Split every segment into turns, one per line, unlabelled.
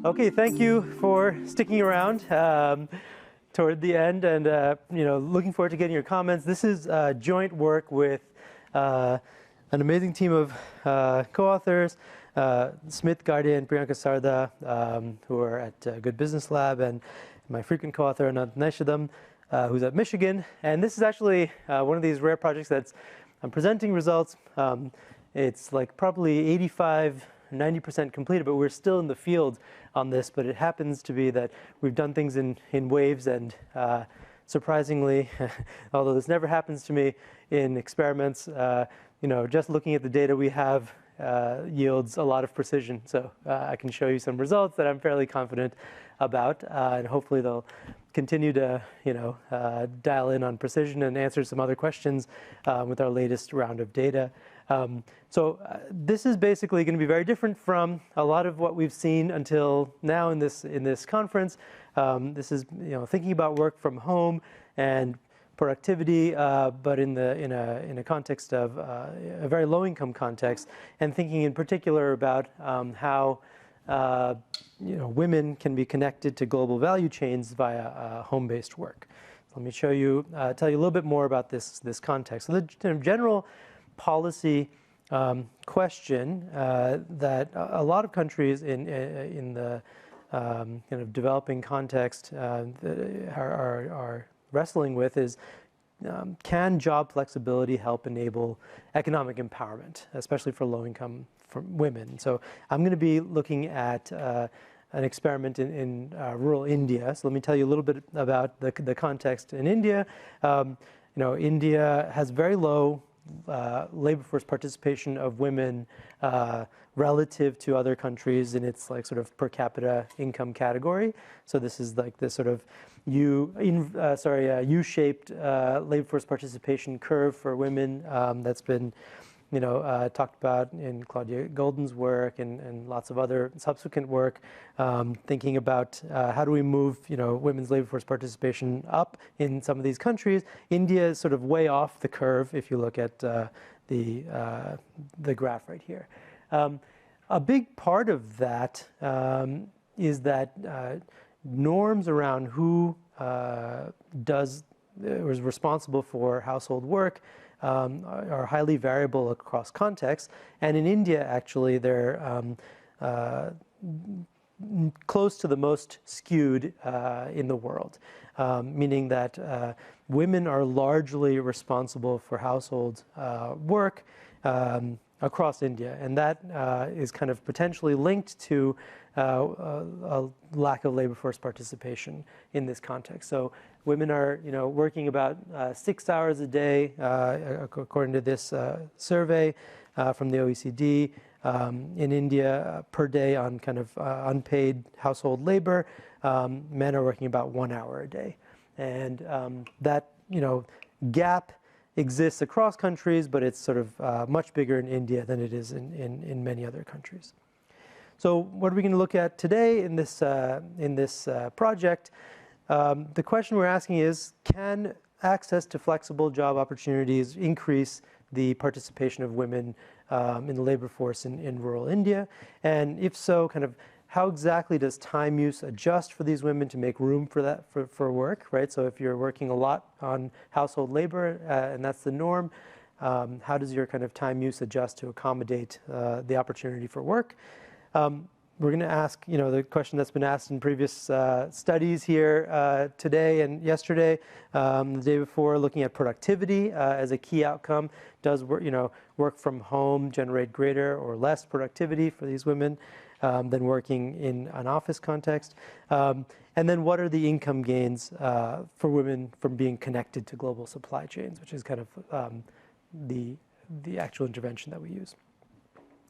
Okay, thank you for sticking around toward the end, and looking forward to getting your comments. This is joint work with an amazing team of co-authors, Smith, Gardia, and Priyanka Sarda, who are at Good Business Lab, and my frequent co-author, Anant, Nyshadham, who's at Michigan. And this is actually one of these rare projects I'm presenting results. It's like probably 85–90% completed, but we're still in the field on this. But it happens to be that we've done things in waves, and surprisingly, although this never happens to me in experiments, just looking at the data we have yields a lot of precision. So I can show you some results that I'm fairly confident about, and hopefully they'll continue to dial in on precision and answer some other questions with our latest round of data. So this is basically going to be very different from a lot of what we've seen until now in this conference. This is thinking about work from home and productivity, but in a context of a very low-income context, and thinking in particular about how women can be connected to global value chains via home-based work. Let me tell you a little bit more about this context. So the general policy question that a lot of countries in the developing context are wrestling with is, can job flexibility help enable economic empowerment, especially for low-income women? So I'm going to be looking at an experiment in rural India. So let me tell you a little bit about the context in India. India has very low labor force participation of women relative to other countries in its sort of per capita income category. So this is like this sort of U-shaped labor force participation curve for women that's been talked about in Claudia Golden's work and lots of other subsequent work, thinking about how do we move women's labor force participation up in some of these countries. India is sort of way off the curve if you look at the graph right here. A big part of that is that norms around who is responsible for household work are highly variable across contexts. And in India, actually, they're close to the most skewed in the world, meaning that women are largely responsible for household work across India. And that is kind of potentially linked to a lack of labor force participation in this context. So women are, working about 6 hours a day, according to this survey from the OECD in India per day on kind of unpaid household labor. Men are working about 1 hour a day, and that gap exists across countries, but it's sort of much bigger in India than it is in many other countries. So what are we going to look at today in this project? The question we're asking is, can access to flexible job opportunities increase the participation of women in the labor force in rural India? And if so, kind of how exactly does time use adjust for these women to make room for that for work, right? So if you're working a lot on household labor and that's the norm, how does your kind of time use adjust to accommodate the opportunity for work? We're going to ask, the question that's been asked in previous studies here today and yesterday, the day before, looking at productivity as a key outcome. Does work from home generate greater or less productivity for these women than working in an office context? And then what are the income gains for women from being connected to global supply chains, which is kind of the actual intervention that we use.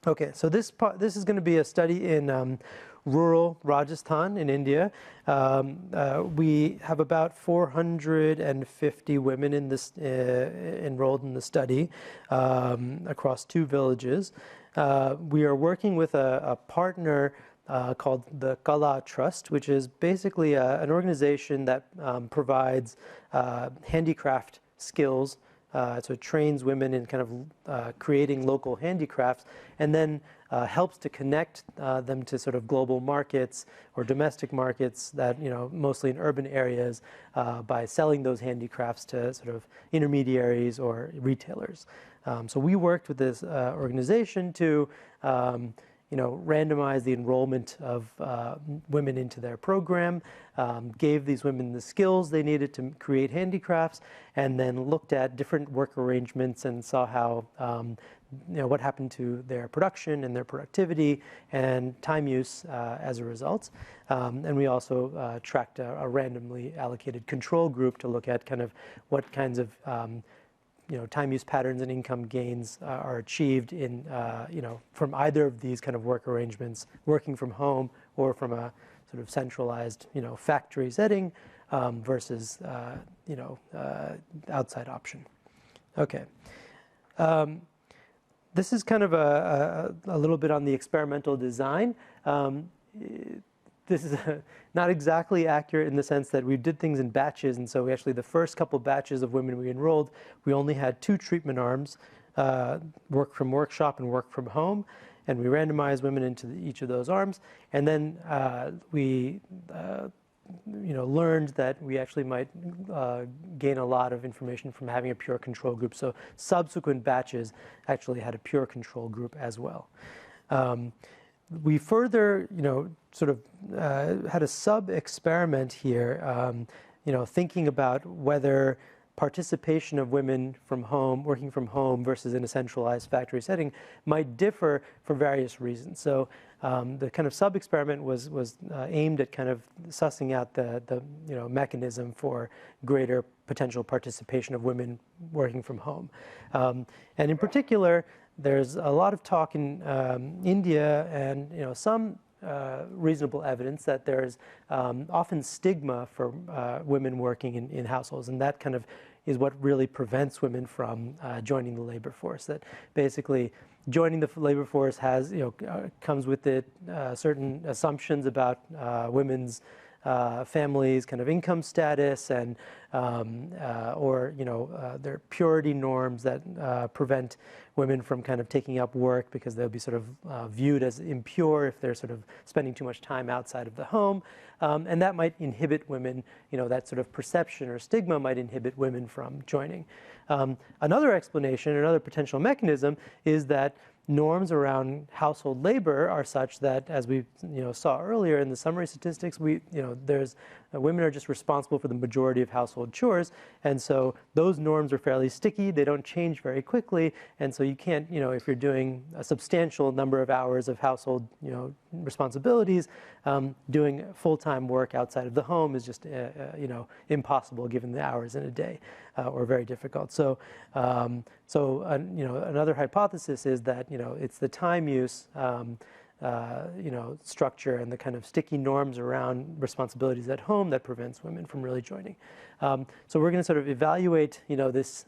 Okay, so this is going to be a study in rural Rajasthan in India. We have about 450 women in this enrolled in the study across 2 villages. We are working with a partner called the Kala Trust, which is basically an organization that provides handicraft skills So it trains women in kind of creating local handicrafts, and then helps to connect them to sort of global markets or domestic markets that, mostly in urban areas, by selling those handicrafts to sort of intermediaries or retailers. So we worked with this organization to randomize the enrollment of women into their program, gave these women the skills they needed to create handicrafts, and then looked at different work arrangements and saw how, what happened to their production and their productivity and time use as a result. And we also tracked a randomly allocated control group to look at kind of what kinds of time use patterns and income gains are achieved in, from either of these kind of work arrangements, working from home or from a sort of centralized, factory setting versus, outside option. Okay. This is kind of a little bit on the experimental design. This is not exactly accurate in the sense that we did things in batches, and so we actually, the first couple batches of women we enrolled, we only had 2 treatment arms, work from workshop and work from home, and we randomized women into each of those arms, and then we learned that we actually might gain a lot of information from having a pure control group. So subsequent batches actually had a pure control group as well. We further, sort of had a sub-experiment here, thinking about whether participation of women from home, working from home versus in a centralized factory setting might differ for various reasons. So the kind of sub-experiment was aimed at kind of sussing out the mechanism for greater potential participation of women working from home. And in particular, there's a lot of talk in India and some reasonable evidence that there's often stigma for women working in households, and that kind of is what really prevents women from joining the labor force. That basically joining the labor force has comes with it certain assumptions about women's families' kind of income status and or their purity norms that prevent women from kind of taking up work because they'll be sort of viewed as impure if they're sort of spending too much time outside of the home, and that might inhibit women. That sort of perception or stigma might inhibit women from joining. Another explanation, another potential mechanism, is that norms around household labor are such that, as we saw earlier in the summary statistics, there's women are just responsible for the majority of household chores, and so those norms are fairly sticky. They don't change very quickly, and so you can't, if you're doing a substantial number of hours of household, responsibilities, doing full-time work outside of the home is just, impossible given the hours in a day, or very difficult. So, another hypothesis is that it's the time use, structure and the kind of sticky norms around responsibilities at home that prevents women from really joining. So we're going to sort of evaluate, this,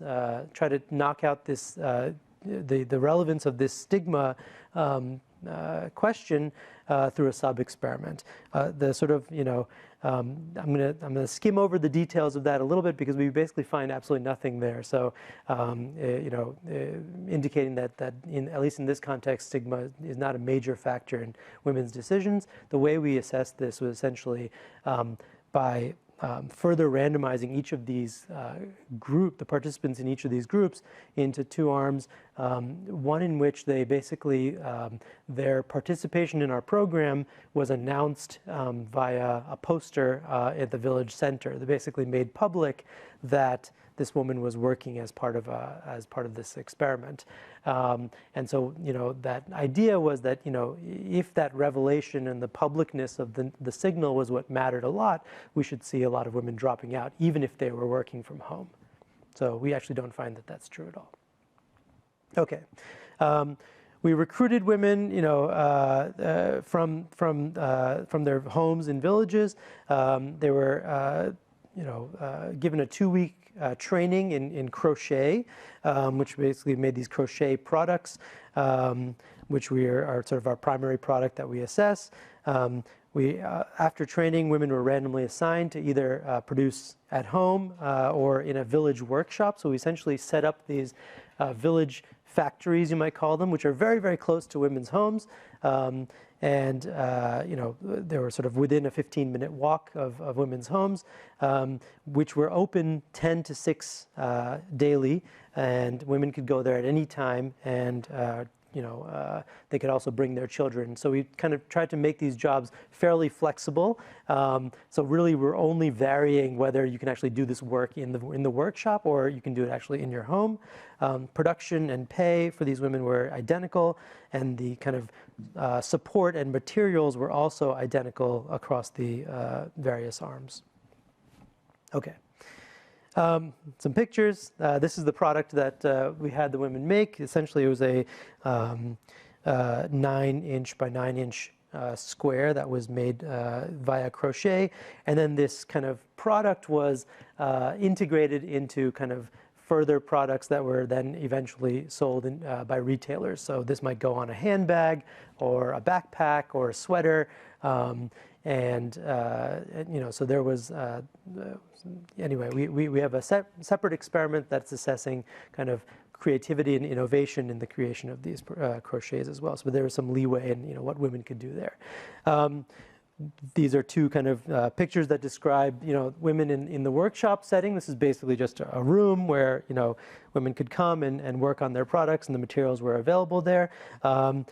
try to knock out this, the relevance of this stigma question through a sub-experiment. The sort of, I'm gonna skim over the details of that a little bit because we basically find absolutely nothing there. So, indicating that at least in this context, stigma is not a major factor in women's decisions. The way we assessed this was essentially by further randomizing each of these the participants in each of these groups into 2 arms, one in which they basically, their participation in our program was announced via a poster at the village center. They basically made public that this woman was working as part of this experiment, and so that idea was that if that revelation and the publicness of the signal was what mattered a lot, we should see a lot of women dropping out even if they were working from home. So we actually don't find that that's true at all. Okay. We recruited women, from their homes in villages. They were, given a 2-week training in crochet, which basically made these crochet products, which are sort of our primary product that we assess. After training, women were randomly assigned to either produce at home or in a village workshop. So we essentially set up these village factories, you might call them, which are very, very close to women's homes. And they were sort of within a 15-minute walk of women's homes, which were open 10 to 6 daily, and women could go there at any time, and they could also bring their children. So we kind of tried to make these jobs fairly flexible. So really, we're only varying whether you can actually do this work in the workshop or you can do it actually in your home. Production and pay for these women were identical, and the kind of support and materials were also identical across the various arms. Okay. Some pictures. This is the product that we had the women make. Essentially, it was a 9-inch by 9-inch square that was made via crochet. And then this kind of product was integrated into kind of further products that were then eventually sold by retailers. So this might go on a handbag or a backpack or a sweater. So there was, anyway, we have a separate experiment that's assessing kind of creativity and innovation in the creation of these crochets as well. So there was some leeway in what women could do there. These are two kind of pictures that describe women in the workshop setting. This is basically just a room where women could come and work on their products, and the materials were available there. As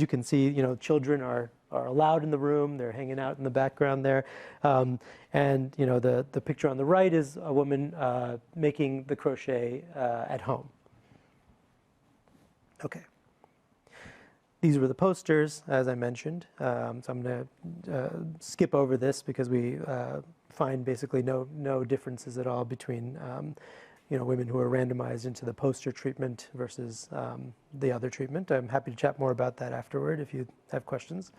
you can see, children are allowed in the room. They're hanging out in the background there. The picture on the right is a woman making the crochet at home. Okay. These were the posters, as I mentioned. So I'm going to skip over this because we find basically no differences at all between women who are randomized into the poster treatment versus the other treatment. I'm happy to chat more about that afterward if you have questions.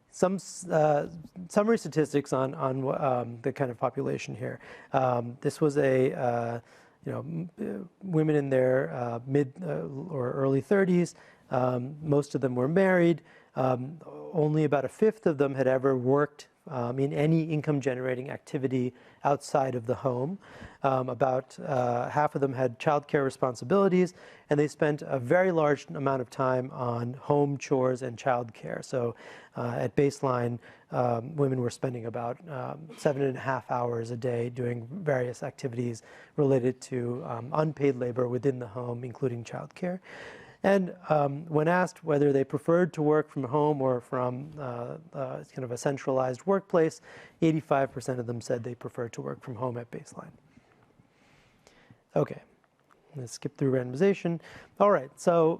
Some summary statistics on the kind of population here. This was women in their mid or early 30s. Most of them were married. Only about a fifth of them had ever worked in any income-generating activity outside of the home. About half of them had childcare responsibilities, and they spent a very large amount of time on home chores and childcare. So at baseline, women were spending about 7.5 hours a day doing various activities related to unpaid labor within the home, including childcare. And when asked whether they preferred to work from home or from kind of a centralized workplace, 85% of them said they preferred to work from home at baseline. Okay, let's skip through randomization. All right, so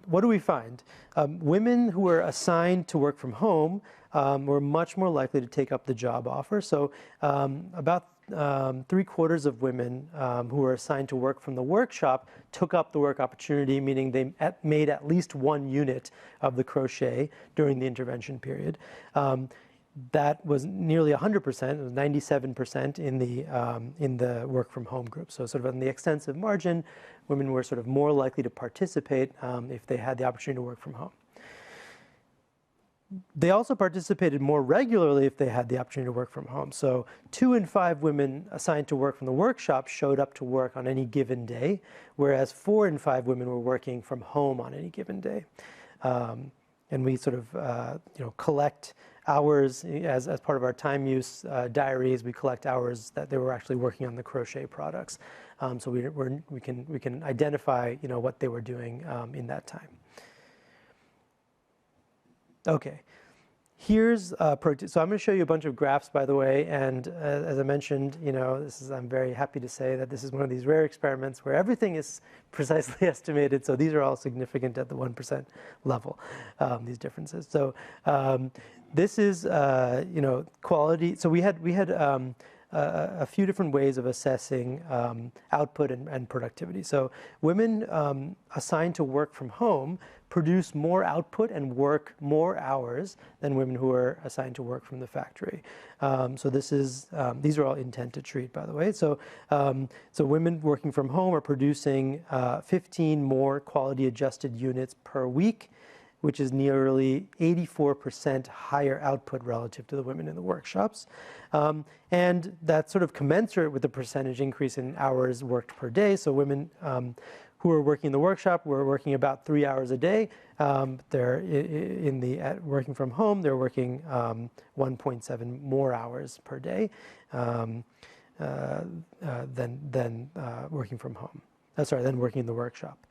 what do we find? Women who were assigned to work from home were much more likely to take up the job offer. So about 3/4 of women who were assigned to work from the workshop took up the work opportunity, meaning they made at least one unit of the crochet during the intervention period. That was nearly 100%, it was 97% in the work from home group. So sort of on the extensive margin, women were sort of more likely to participate if they had the opportunity to work from home. They also participated more regularly if they had the opportunity to work from home. So 2 in 5 women assigned to work from the workshop showed up to work on any given day, whereas 4 in 5 women were working from home on any given day. And we sort of collect hours as part of our time use diaries. We collect hours that they were actually working on the crochet products. So we can identify what they were doing in that time. Okay, here's so I'm going to show you a bunch of graphs, by the way, and as I mentioned, I'm very happy to say that this is one of these rare experiments where everything is precisely estimated. So these are all significant at the 1% level, these differences. So this is quality. So we had a few different ways of assessing output and productivity. So women assigned to work from home produce more output and work more hours than women who are assigned to work from the factory. So these are all intent to treat, by the way. So women working from home are producing 15 more quality adjusted units per week, which is nearly 84% higher output relative to the women in the workshops. And that's sort of commensurate with the percentage increase in hours worked per day. So women who are working in the workshop were working about 3 hours a day. They're working from home, they're working 1.7 more hours per day than working from home. Than working in the workshop.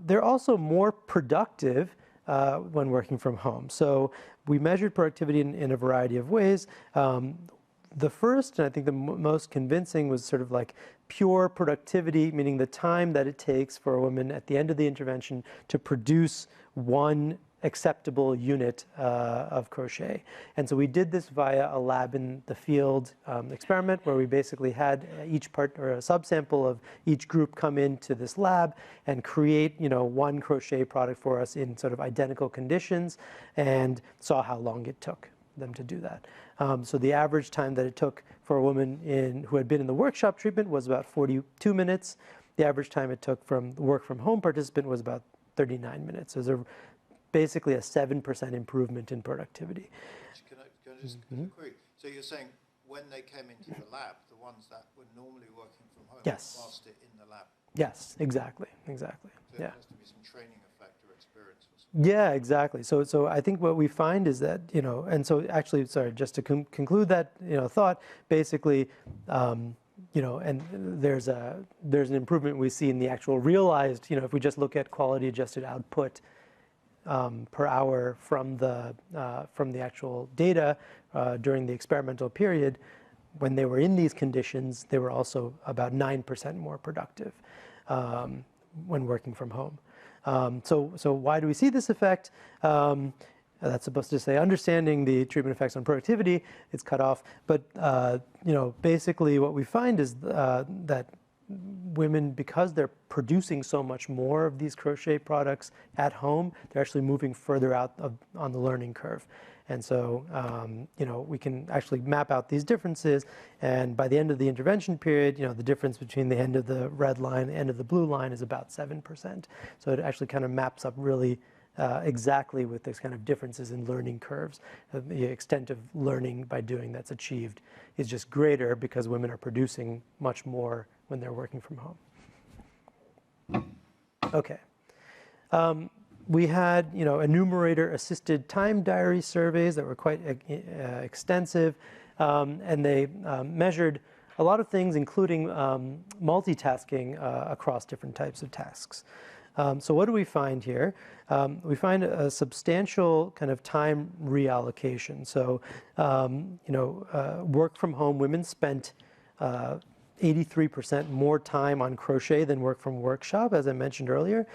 They're also more productive when working from home. So we measured productivity in a variety of ways. The first, and I think the most convincing, was sort of like pure productivity, meaning the time that it takes for a woman at the end of the intervention to produce one acceptable unit of crochet. And so we did this via a lab in the field experiment, where we basically had each part or a subsample of each group come into this lab and create, one crochet product for us in sort of identical conditions, and saw how long it took them to do that. So the average time that it took for a woman who had been in the workshop treatment was about 42 minutes. The average time it took from the work from home participant was about 39 minutes. So there's basically a 7% improvement in productivity.
Can I just query? So you're saying when they came into the lab, the ones that were normally working from home,
yes,
whilst it in the lab?
Yes, exactly. So
yeah.
There
has to be some training effect or experience or something.
Yeah, exactly. So I think what we find is that, and so actually, sorry, just to conclude that, thought, basically, and there's an improvement we see in the actual realized, if we just look at quality adjusted output per hour from the actual data during the experimental period, when they were in these conditions, they were also about 9% more productive when working from home. So why do we see this effect? That's supposed to say understanding the treatment effects on productivity. It's cut off, but basically what we find is that women, because they're producing so much more of these crochet products at home, they're actually moving further out on the learning curve. And so, we can actually map out these differences, and by the end of the intervention period, the difference between the end of the red line and the end of the blue line is about 7%. So it actually kind of maps up really exactly with these kind of differences in learning curves. The extent of learning by doing that's achieved is just greater because women are producing much more when they're working from home. Okay. We had, enumerator-assisted time diary surveys that were quite extensive, and they measured a lot of things, including multitasking across different types of tasks. So what do we find here? We find a substantial kind of time reallocation. So, work from home, women spent 83% more time on crochet than work from workshop, as I mentioned earlier.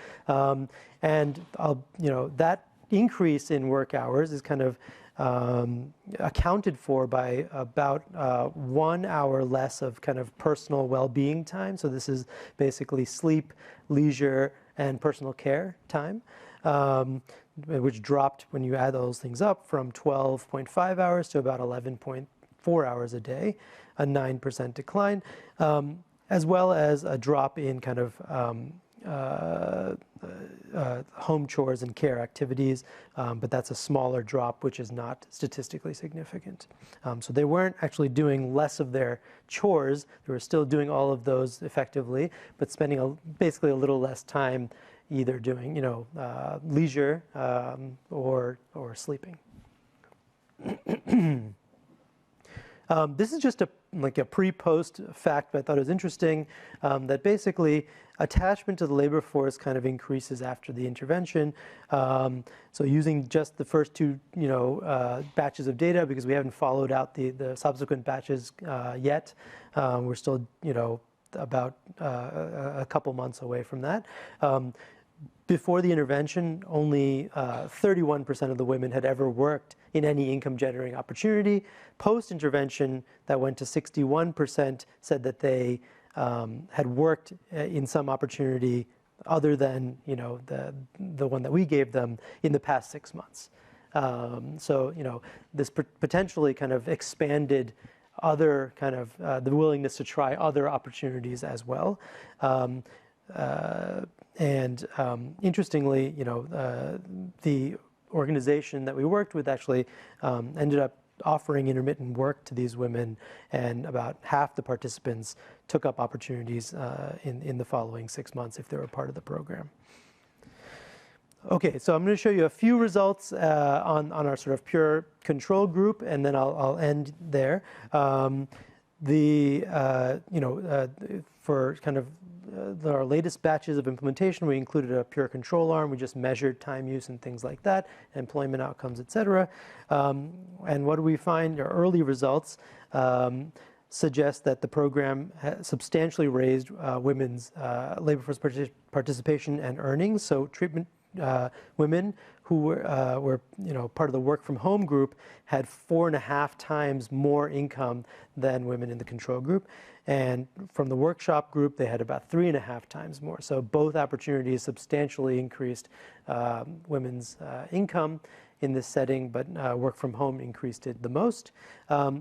And that increase in work hours is kind of accounted for by about 1 hour less of kind of personal well-being time. So this is basically sleep, leisure, and personal care time, which dropped, when you add those things up, from 12.5 hours to about 11.4 hours a day, a 9% decline, as well as a drop in kind of home chores and care activities, but that's a smaller drop, which is not statistically significant. So they weren't actually doing less of their chores. They were still doing all of those effectively, but spending basically a little less time either doing, leisure or sleeping. This is just a pre-post fact, but I thought it was interesting, that basically attachment to the labor force kind of increases after the intervention. So using just the first two, batches of data, because we haven't followed out the subsequent batches yet. We're still, about a couple months away from that. Before the intervention, only 31% of the women had ever worked in any income-generating opportunity. Post-intervention, that went to 61%, said that they had worked in some opportunity other than the one that we gave them in the past 6 months. So this potentially kind of expanded other kind of the willingness to try other opportunities as well. Interestingly, the organization that we worked with actually ended up offering intermittent work to these women, and about half the participants took up opportunities in the following 6 months if they were part of the program. Okay, so I'm going to show you a few results on our sort of pure control group, and then I'll end there. For kind of our latest batches of implementation, we included a pure control arm. We just measured time use and things like that, employment outcomes, et cetera. And what do we find? Our early results suggest that the program substantially raised women's labor force participation and earnings. So treatment women who were part of the work from home group had 4.5 times more income than women in the control group. And from the workshop group, they had about 3.5 times more. So both opportunities substantially increased women's income in this setting, but work from home increased it the most.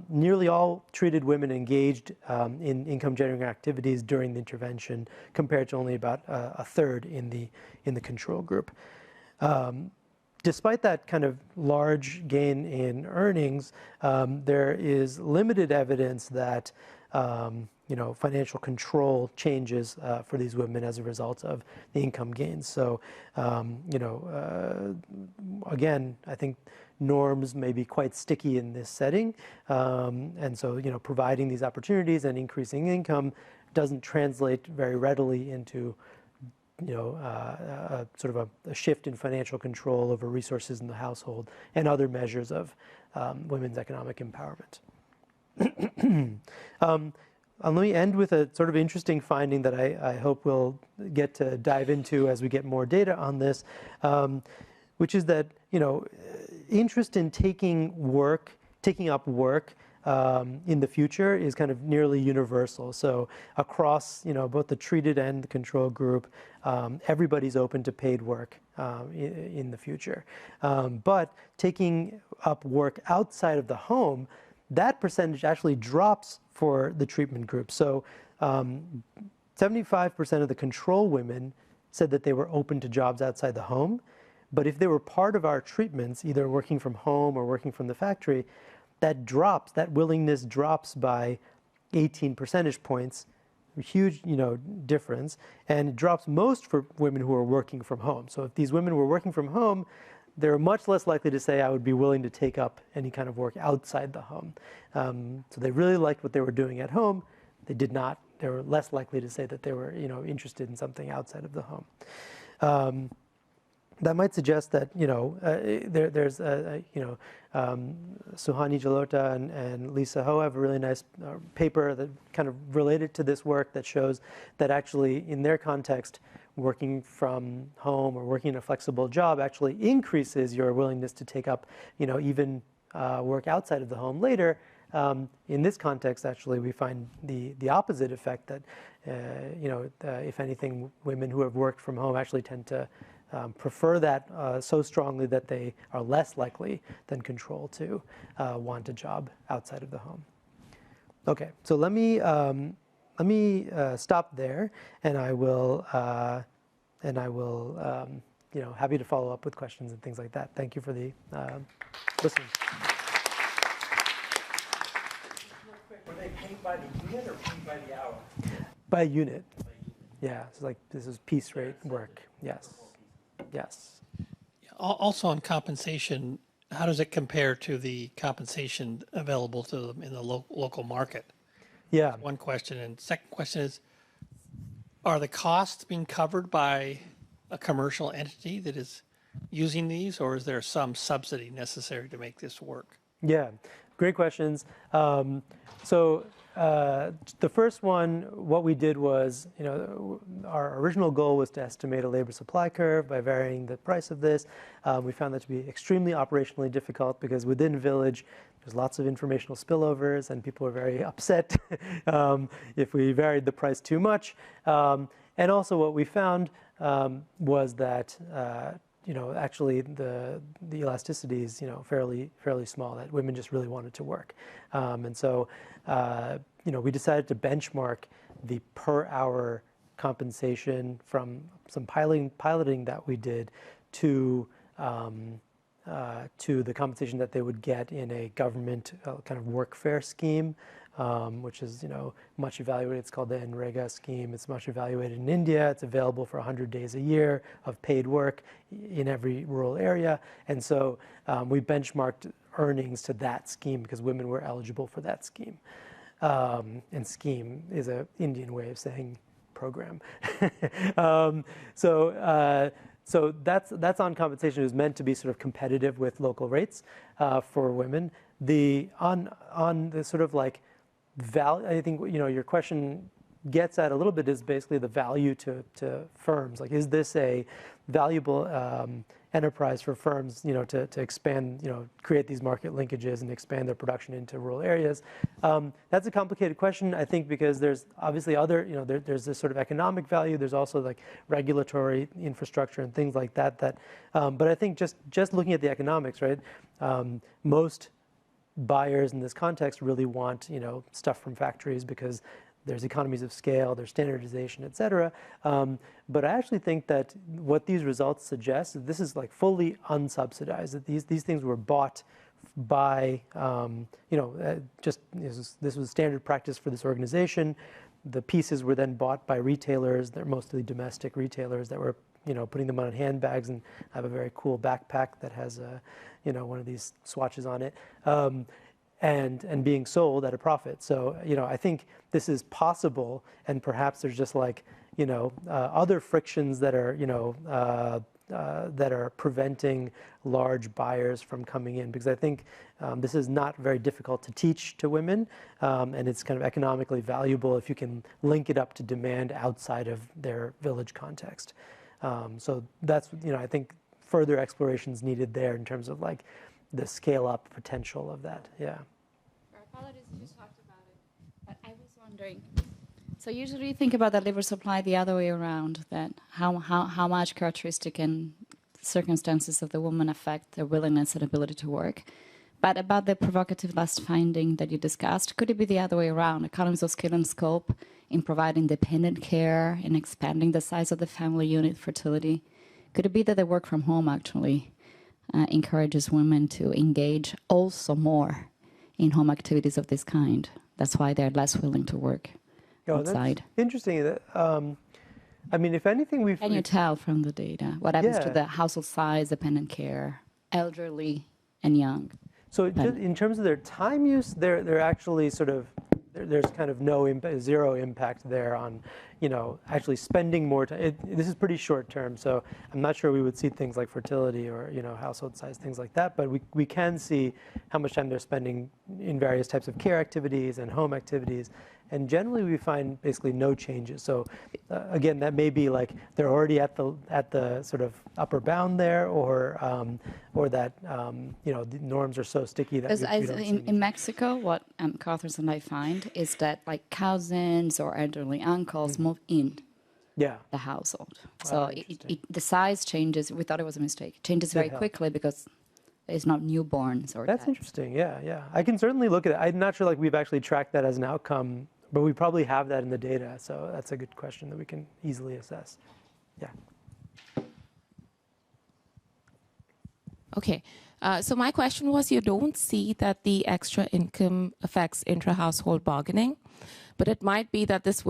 Nearly all treated women engaged in income-generating activities during the intervention, compared to only about a third in the control group. Despite that kind of large gain in earnings, there is limited evidence that financial control changes for these women as a result of the income gains. So, again, I think norms may be quite sticky in this setting. And so, providing these opportunities and increasing income doesn't translate very readily into sort of a shift in financial control over resources in the household and other measures of women's economic empowerment. Let me end with a sort of interesting finding that I hope we'll get to dive into as we get more data on this, which is that interest in taking up work in the future is kind of nearly universal. So across both the treated and the control group, everybody's open to paid work in the future. But taking up work outside of the home, that percentage actually drops for the treatment group. So 75% of the control women said that they were open to jobs outside the home. But if they were part of our treatments, either working from home or working from the factory, that willingness drops by 18 percentage points, a huge, difference. And it drops most for women who are working from home. So if these women were working from home, they're much less likely to say, I would be willing to take up any kind of work outside the home. So they really liked what they were doing at home. They were less likely to say that they were, interested in something outside of the home. That might suggest that, there's, Suhani Jalota and Lisa Ho have a really nice paper that kind of related to this work that shows that actually in their context, working from home or working in a flexible job actually increases your willingness to take up, even work outside of the home later. In this context, actually, we find the opposite effect that, if anything, women who have worked from home actually tend to prefer that so strongly that they are less likely than control to want a job outside of the home. Okay, so let me stop there, and I will happy to follow up with questions and things like that. Thank you for the listening.
Were they paid by the unit or paid by the hour?
By unit. Yeah, so this is piece rate work. Yes. Yes.
Also on compensation, how does it compare to the compensation available to them in the local market?
Yeah.
That's one question. And second question is, are the costs being covered by a commercial entity that is using these, or is there some subsidy necessary to make this work?
Yeah, great questions. The first one, what we did was, our original goal was to estimate a labor supply curve by varying the price of this. We found that to be extremely operationally difficult because within Village, there's lots of informational spillovers and people are very upset if we varied the price too much. And also what we found was that actually the elasticity is, fairly small, that women just really wanted to work. And so, we decided to benchmark the per hour compensation from some piloting that we did to the compensation that they would get in a government kind of workfare scheme, which is, much evaluated. It's called the NREGA scheme. It's much evaluated in India. It's available for 100 days a year of paid work in every rural area. And so we benchmarked earnings to that scheme because women were eligible for that scheme. And scheme is an Indian way of saying program. So that's on compensation. It was meant to be sort of competitive with local rates for women. On the sort of like value, I think your question gets at a little bit is basically the value to firms. Like, is this a valuable enterprise for firms, to expand, create these market linkages and expand their production into rural areas? That's a complicated question, I think, because there's obviously other, there's this sort of economic value. There's also like regulatory infrastructure and things like that. But I think just looking at the economics, right? Most buyers in this context really want, stuff from factories because there's economies of scale, there's standardization, et cetera. But I actually think that what these results suggest is this is like fully unsubsidized, that these things were bought by, this was standard practice for this organization. The pieces were then bought by retailers. They're mostly domestic retailers that were, putting them on handbags, and have a very cool backpack that has one of these swatches on it. And being sold at a profit. So, I think this is possible, and perhaps there's just like, other frictions that are preventing large buyers from coming in, because I think this is not very difficult to teach to women, and it's kind of economically valuable if you can link it up to demand outside of their village context. So that's, I think further explorations needed there in terms of like the scale-up potential of that, yeah.
Apologies, you just talked about it, but I was wondering. So usually you think about the labor supply the other way around, that how much characteristic and circumstances of the woman affect their willingness and ability to work. But about the provocative last finding that you discussed, could it be the other way around? Economies of scale and scope in providing dependent care and expanding the size of the family unit, fertility. Could it be that the work from home actually encourages women to engage also more in home activities of this kind? That's why they're less willing to work outside.
That's interesting. I mean, if anything,
Can you tell from the data what happens to the household size, dependent care, elderly and young?
So in terms of their time use, they're actually sort of, there's kind of zero impact there on, actually spending more time. This is pretty short term, so I'm not sure we would see things like fertility or, household size, things like that, but we can see how much time they're spending in various types of care activities and home activities. And generally, we find basically no changes. So, again, that may be like they're already at the sort of upper bound there, or that the norms are so sticky that we don't see
in Mexico, what Carthers and I find is that like cousins or elderly uncles move in the household. So the size changes. We thought it was a mistake. It changes very quickly because it's not newborns or
That's interesting. Yeah. I can certainly look at it. I'm not sure like we've actually tracked that as an outcome, but we probably have that in the data. So that's a good question that we can easily assess. Yeah.
Okay. So my question was, you don't see that the extra income affects intra-household bargaining, but it might be that this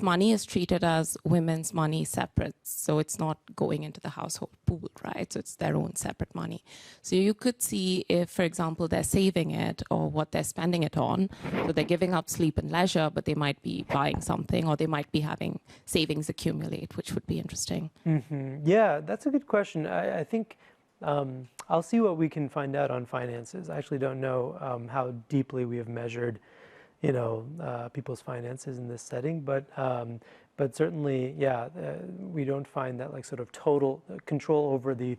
money is treated as women's money separate. So it's not going into the household pool, right? So it's their own separate money. So you could see if, for example, they're saving it or what they're spending it on. So they're giving up sleep and leisure, but they might be buying something, or they might be having savings accumulate, which would be interesting.
Mm-hmm. Yeah, that's a good question. I think I'll see what we can find out on finances. I actually don't know how deeply we have measured people's finances in this setting, but certainly, we don't find that like sort of total control over the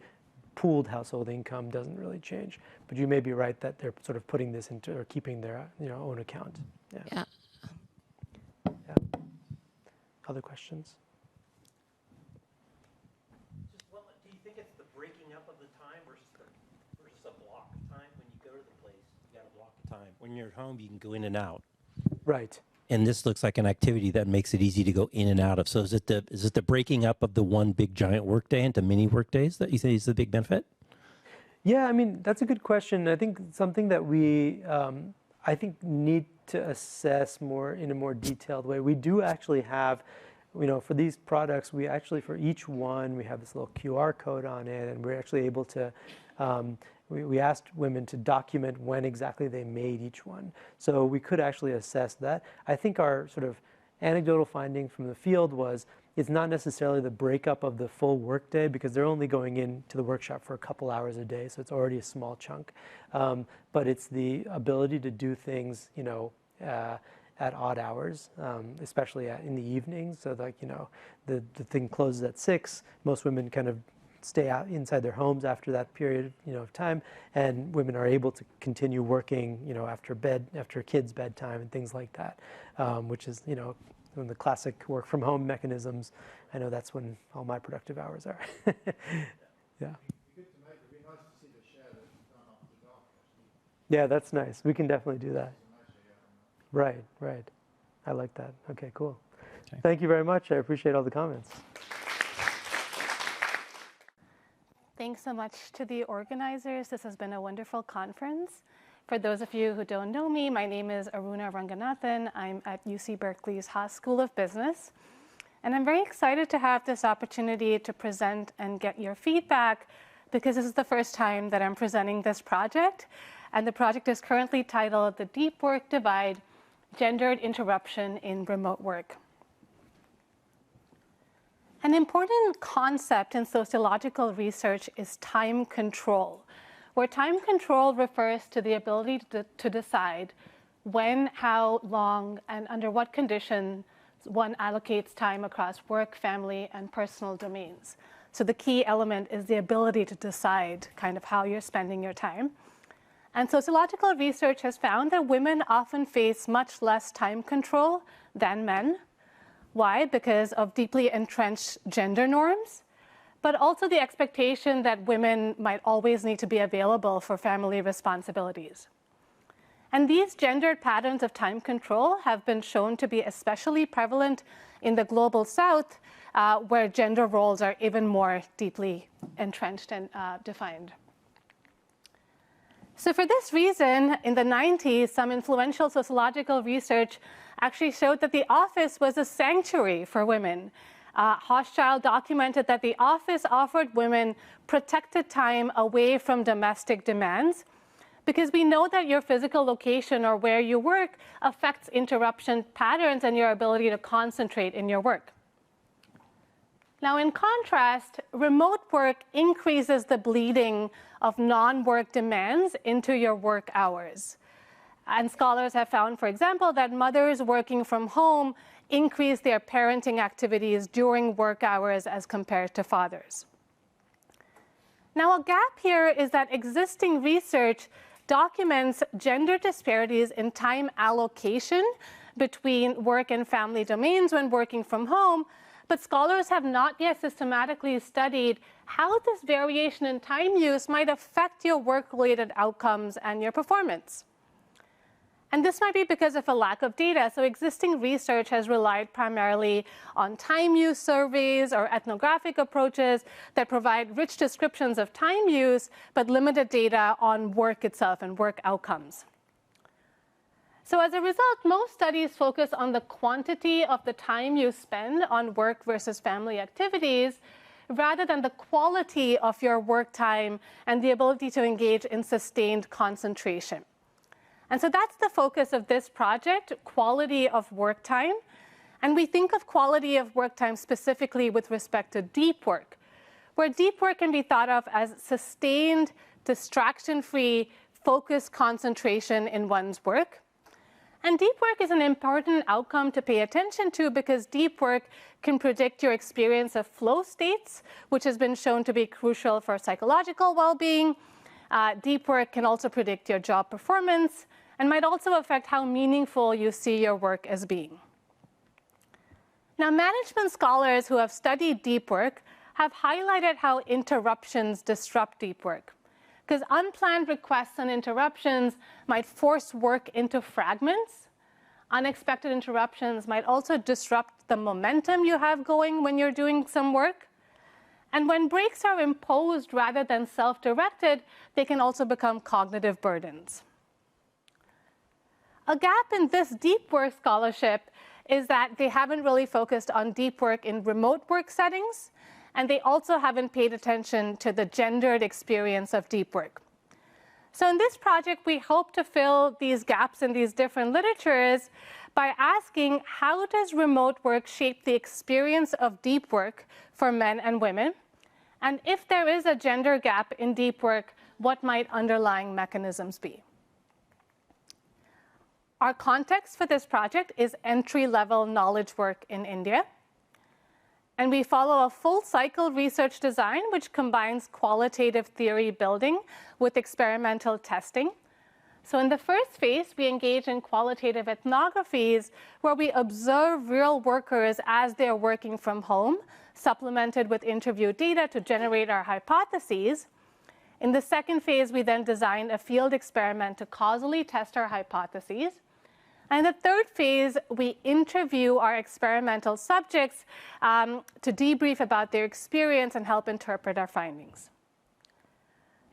pooled household income doesn't really change. But you may be right that they're sort of putting this into or keeping their own account. Yeah. Other questions?
Just one, do you think it's the breaking up of the time versus a block of time? When you go to the place, you got a block of time. When you're at home, you can go in and out.
Right.
and this looks like an activity that makes it easy to go in and out of. So is it the breaking up of the one big giant workday into mini workdays that you say is the big benefit?
Yeah, I mean, that's a good question. I think something that we, I think, need to assess more in a more detailed way. We do actually have, for these products, we actually, for each one, we have this little QR code on it, and we're actually able to, we asked women to document when exactly they made each one. So we could actually assess that. I think our sort of anecdotal finding from the field was it's not necessarily the breakup of the full workday, because they're only going into the workshop for a couple hours a day, so it's already a small chunk. But it's the ability to do things, at odd hours, especially in the evenings. So like, the thing closes at 6. Most women kind of stay out inside their homes after that period, of time, and women are able to continue working, after kids' bedtime and things like that, which is, when the classic work from home mechanisms. I know that's when all my productive hours are. Yeah. Yeah, that's nice. We can definitely do that. Right. I like that. Okay, cool. Okay. Thank you very much. I appreciate all the comments.
Thanks so much to the organizers. This has been a wonderful conference. For those of you who don't know me, my name is Aruna Ranganathan. I'm at UC Berkeley's Haas School of Business. And I'm very excited to have this opportunity to present and get your feedback, because this is the first time that I'm presenting this project. And the project is currently titled The Deep Work Divide, Gendered Interruption in Remote Work. An important concept in sociological research is time control, where time control refers to the ability to decide when, how long, and under what conditions one allocates time across work, family, and personal domains. So the key element is the ability to decide kind of how you're spending your time. And sociological research has found that women often face much less time control than men. Why? Because of deeply entrenched gender norms, but also the expectation that women might always need to be available for family responsibilities. And these gendered patterns of time control have been shown to be especially prevalent in the global South, where gender roles are even more deeply entrenched and defined. So for this reason, in the 90s, some influential sociological research actually showed that the office was a sanctuary for women. Hochschild documented that the office offered women protected time away from domestic demands, because we know that your physical location or where you work affects interruption patterns and your ability to concentrate in your work. Now, in contrast, remote work increases the bleeding of non-work demands into your work hours. And scholars have found, for example, that mothers working from home increase their parenting activities during work hours as compared to fathers. Now, a gap here is that existing research documents gender disparities in time allocation between work and family domains when working from home, but scholars have not yet systematically studied how this variation in time use might affect your work-related outcomes and your performance. And this might be because of a lack of data. So existing research has relied primarily on time use surveys or ethnographic approaches that provide rich descriptions of time use, but limited data on work itself and work outcomes. So as a result, most studies focus on the quantity of the time you spend on work versus family activities, rather than the quality of your work time and the ability to engage in sustained concentration. And so that's the focus of this project, quality of work time. And we think of quality of work time specifically with respect to deep work, where deep work can be thought of as sustained, distraction-free, focused concentration in one's work. And deep work is an important outcome to pay attention to, because deep work can predict your experience of flow states, which has been shown to be crucial for psychological well-being. Deep work can also predict your job performance and might also affect how meaningful you see your work as being. Now, management scholars who have studied deep work have highlighted how interruptions disrupt deep work, because unplanned requests and interruptions might force work into fragments, Unexpected interruptions might also disrupt the momentum you have going when you're doing some work. And when breaks are imposed rather than self-directed, they can also become cognitive burdens. A gap in this deep work scholarship is that they haven't really focused on deep work in remote work settings, and they also haven't paid attention to the gendered experience of deep work. So in this project, we hope to fill these gaps in these different literatures by asking, how does remote work shape the experience of deep work for men and women? And if there is a gender gap in deep work, what might underlying mechanisms be? Our context for this project is entry-level knowledge work in India. And we follow a full cycle research design which combines qualitative theory building with experimental testing. So in the first phase, we engage in qualitative ethnographies where we observe real workers as they're working from home, supplemented with interview data to generate our hypotheses. In the second phase, we then design a field experiment to causally test our hypotheses. And in the third phase, we interview our experimental subjects to debrief about their experience and help interpret our findings.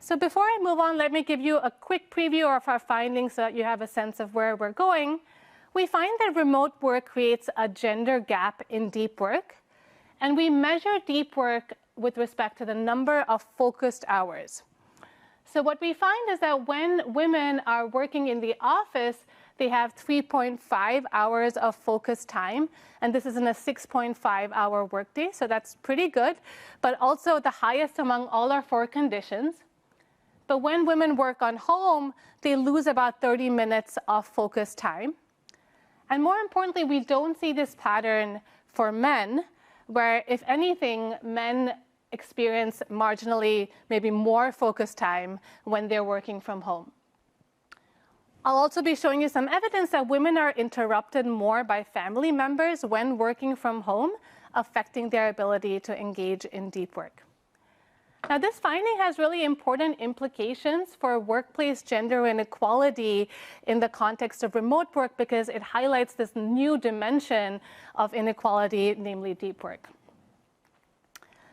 So before I move on, let me give you a quick preview of our findings so that you have a sense of where we're going. We find that remote work creates a gender gap in deep work. And we measure deep work with respect to the number of focused hours. So what we find is that when women are working in the office, they have 3.5 hours of focused time, and this is in a 6.5-hour workday, so that's pretty good, but also the highest among all our 4 conditions. But when women work on home, they lose about 30 minutes of focused time. And more importantly, we don't see this pattern for men, where if anything, men experience marginally maybe more focused time when they're working from home. I'll also be showing you some evidence that women are interrupted more by family members when working from home, affecting their ability to engage in deep work. Now, this finding has really important implications for workplace gender inequality in the context of remote work because it highlights this new dimension of inequality, namely deep work.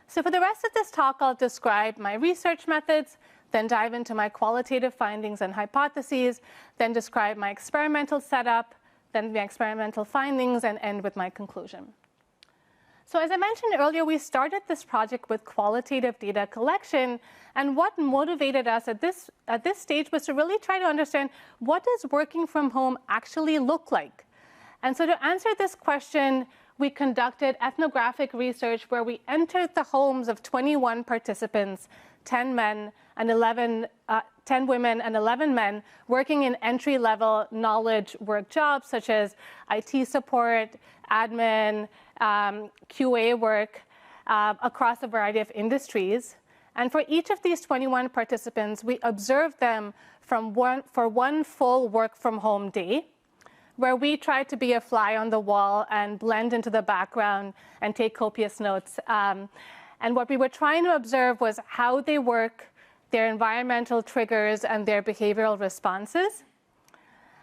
So for the rest of this talk, I'll describe my research methods, then dive into my qualitative findings and hypotheses, then describe my experimental setup, then my experimental findings, and end with my conclusion. So as I mentioned earlier, we started this project with qualitative data collection, and what motivated us at this stage was to really try to understand what does working from home actually look like. And so to answer this question, we conducted ethnographic research where we entered the homes of 21 participants, 10 women and 11 men working in entry-level knowledge work jobs such as IT support, admin, QA work across a variety of industries. And for each of these 21 participants, we observed them for one full work from home day, where we tried to be a fly on the wall and blend into the background and take copious notes. And what we were trying to observe was how they work, their environmental triggers, and their behavioral responses.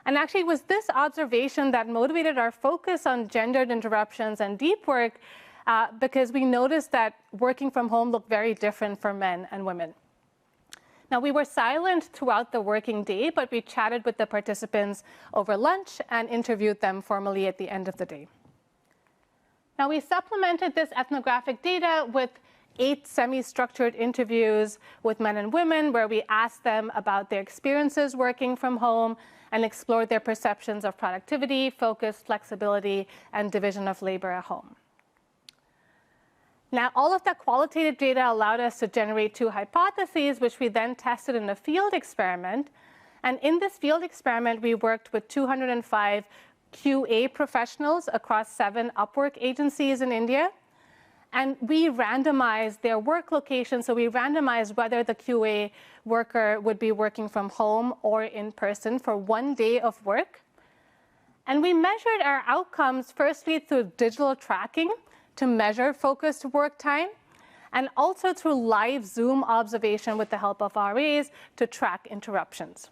And actually, it was this observation that motivated our focus on gendered interruptions and deep work because we noticed that working from home looked very different for men and women. Now, we were silent throughout the working day, but we chatted with the participants over lunch and interviewed them formally at the end of the day. Now, we supplemented this ethnographic data with 8 semi-structured interviews with men and women where we asked them about their experiences working from home and explored their perceptions of productivity, focus, flexibility, and division of labor at home. Now, all of that qualitative data allowed us to generate 2 hypotheses, which we then tested in a field experiment. And in this field experiment, we worked with 205 QA professionals across 7 Upwork agencies in India. And we randomized their work location. So we randomized whether the QA worker would be working from home or in person for 1 day of work. And we measured our outcomes firstly through digital tracking to measure focused work time, and also through live Zoom observation with the help of RAs to track interruptions.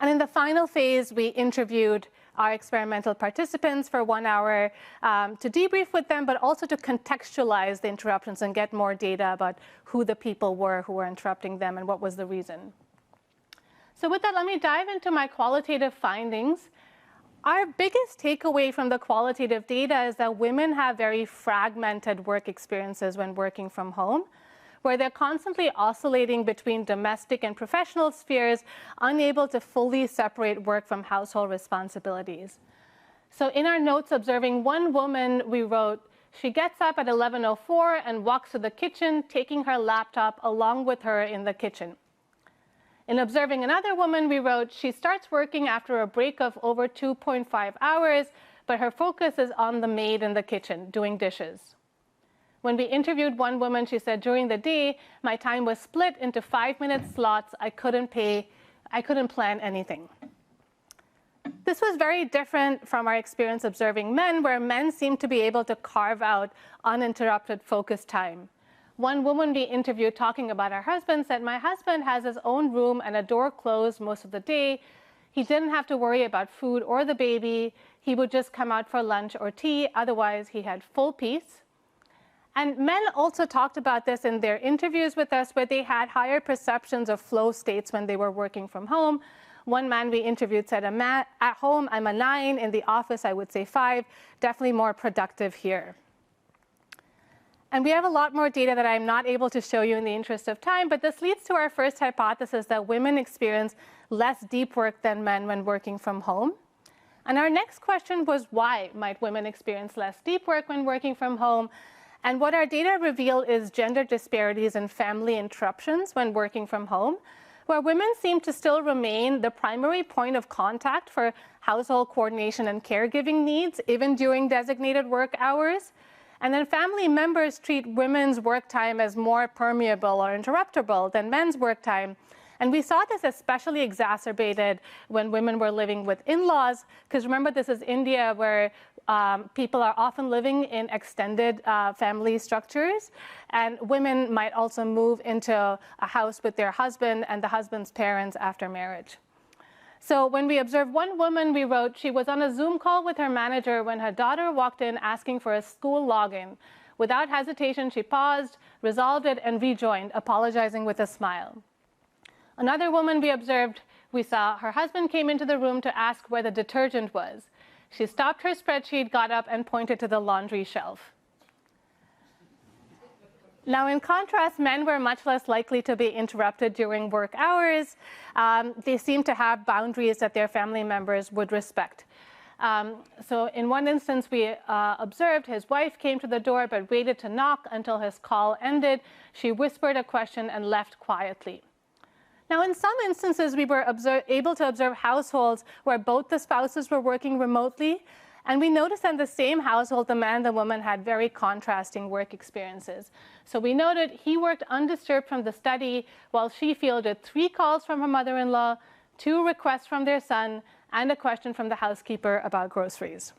And in the final phase, we interviewed our experimental participants for 1 hour to debrief with them, but also to contextualize the interruptions and get more data about who the people were who were interrupting them and what was the reason. So with that, let me dive into my qualitative findings. Our biggest takeaway from the qualitative data is that women have very fragmented work experiences when working from home, where they're constantly oscillating between domestic and professional spheres, unable to fully separate work from household responsibilities. So in our notes observing one woman, we wrote, she gets up at 11:04 and walks to the kitchen, taking her laptop along with her in the kitchen. In observing another woman, we wrote, she starts working after a break of over 2.5 hours, but her focus is on the maid in the kitchen, doing dishes. When we interviewed one woman, she said, during the day, my time was split into 5-minute slots. I couldn't plan anything. This was very different from our experience observing men, where men seem to be able to carve out uninterrupted focus time. One woman we interviewed talking about her husband said, my husband has his own room and a door closed most of the day. He didn't have to worry about food or the baby. He would just come out for lunch or tea. Otherwise, he had full peace. And men also talked about this in their interviews with us, where they had higher perceptions of flow states when they were working from home. One man we interviewed said, at home, I'm a 9. In the office, I would say 5. Definitely more productive here. And we have a lot more data that I'm not able to show you in the interest of time, but this leads to our first hypothesis that women experience less deep work than men when working from home. And our next question was, why might women experience less deep work when working from home? And what our data reveal is gender disparities in family interruptions when working from home, where women seem to still remain the primary point of contact for household coordination and caregiving needs, even during designated work hours. And then family members treat women's work time as more permeable or interruptible than men's work time. And we saw this especially exacerbated when women were living with in-laws, because remember, this is India, where people are often living in extended family structures, and women might also move into a house with their husband and the husband's parents after marriage. So when we observed one woman, we wrote, she was on a Zoom call with her manager when her daughter walked in asking for a school login. Without hesitation, she paused, resolved it, and rejoined, apologizing with a smile. Another woman we observed, we saw her husband came into the room to ask where the detergent was. She stopped her spreadsheet, got up, and pointed to the laundry shelf. Now, in contrast, men were much less likely to be interrupted during work hours. They seemed to have boundaries that their family members would respect. So in one instance, we observed his wife came to the door but waited to knock until his call ended. She whispered a question and left quietly. Now, in some instances, we were able to observe households where both the spouses were working remotely. And we noticed that in the same household, the man and the woman had very contrasting work experiences. So we noted he worked undisturbed from the study, while she fielded 3 calls from her mother-in-law, 2 requests from their son, and a question from the housekeeper about groceries.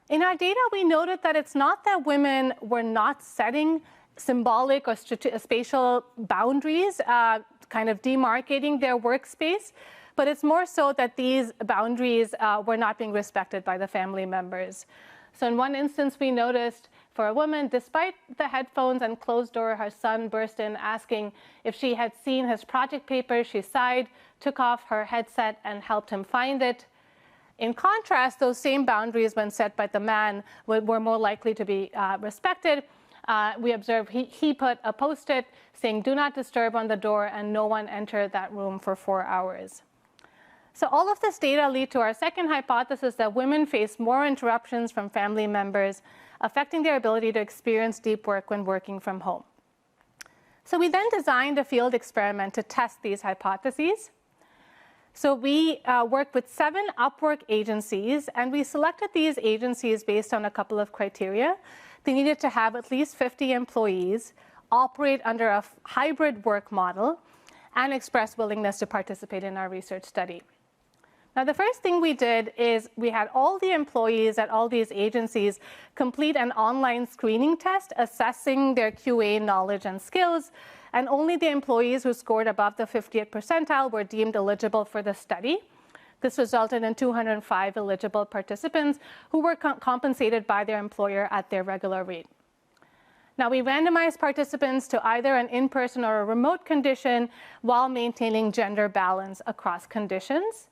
In our data, we noted that it's not that women were not setting symbolic or spatial boundaries, kind of demarcating their workspace, but it's more so that these boundaries were not being respected by the family members. So in one instance, we noticed for a woman, despite the headphones and closed door, her son burst in asking if she had seen his project paper. She sighed, took off her headset, and helped him find it. In contrast, those same boundaries, when set by the man, were more likely to be respected. We observed he put a Post-it saying, "Do not disturb" on the door, and no one entered that room for 4 hours. So all of this data lead to our second hypothesis that women face more interruptions from family members, affecting their ability to experience deep work when working from home. So we then designed a field experiment to test these hypotheses. So we worked with 7 Upwork agencies, and we selected these agencies based on a couple of criteria. They needed to have at least 50 employees, operate under a hybrid work model, and express willingness to participate in our research study. Now, the first thing we did is we had all the employees at all these agencies complete an online screening test assessing their QA knowledge and skills, and only the employees who scored above the 50th percentile were deemed eligible for the study. This resulted in 205 eligible participants who were compensated by their employer at their regular rate. Now, we randomized participants to either an in-person or a remote condition while maintaining gender balance across conditions.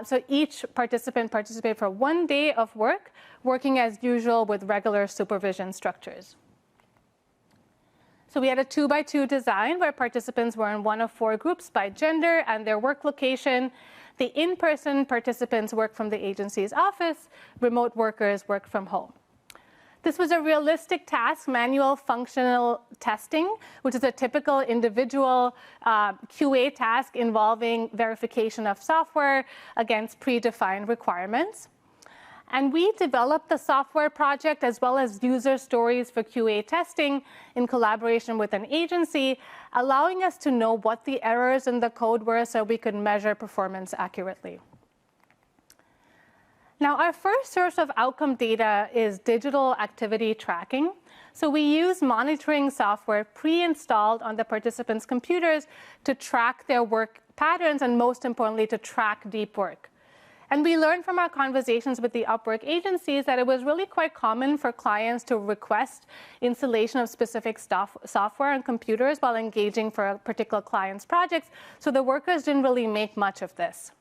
So each participant participated for 1 day of work, working as usual with regular supervision structures. So we had a 2-by-2 design where participants were in one of 4 groups by gender and their work location. The in-person participants worked from the agency's office. Remote workers worked from home. This was a realistic task, manual functional testing, which is a typical individual QA task involving verification of software against predefined requirements. And we developed the software project as well as user stories for QA testing in collaboration with an agency, allowing us to know what the errors in the code were so we could measure performance accurately. Now, our first source of outcome data is digital activity tracking. So we use monitoring software pre-installed on the participants' computers to track their work patterns and, most importantly, to track deep work. And we learned from our conversations with the Upwork agencies that it was really quite common for clients to request installation of specific software on computers while engaging for a particular client's projects, so the workers didn't really make much of this.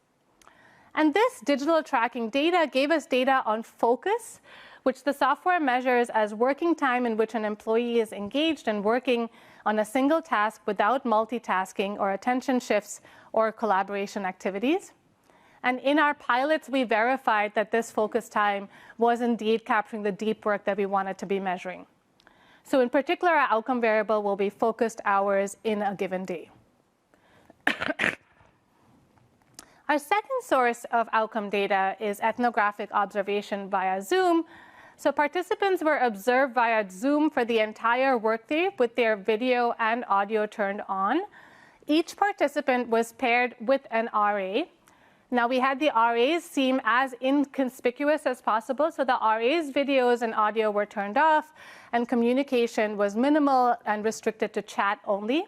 And this digital tracking data gave us data on focus, which the software measures as working time in which an employee is engaged and working on a single task without multitasking or attention shifts or collaboration activities. And in our pilots, we verified that this focus time was indeed capturing the deep work that we wanted to be measuring. So in particular, our outcome variable will be focused hours in a given day. Our second source of outcome data is ethnographic observation via Zoom. So participants were observed via Zoom for the entire workday with their video and audio turned on. Each participant was paired with an RA. Now, we had the RAs seem as inconspicuous as possible, so the RAs' videos and audio were turned off, and communication was minimal and restricted to chat only.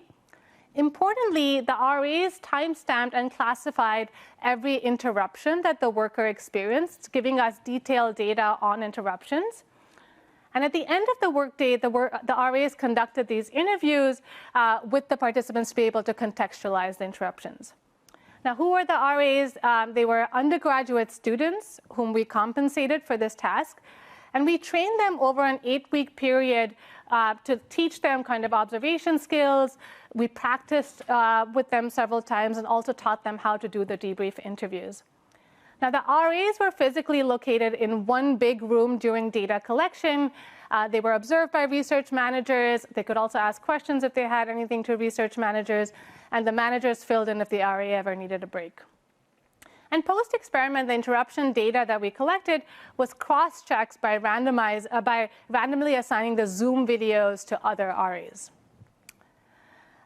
Importantly, the RAs timestamped and classified every interruption that the worker experienced, giving us detailed data on interruptions. And at the end of the workday, the RAs conducted these interviews with the participants to be able to contextualize the interruptions. Now, who were the RAs? They were undergraduate students whom we compensated for this task. And we trained them over an 8-week period to teach them kind of observation skills. We practiced with them several times and also taught them how to do the debrief interviews. Now, the RAs were physically located in one big room during data collection. They were observed by research managers. They could also ask questions if they had anything to research managers. And the managers filled in if the RA ever needed a break. And post-experiment, the interruption data that we collected was cross-checked by randomly assigning the Zoom videos to other RAs.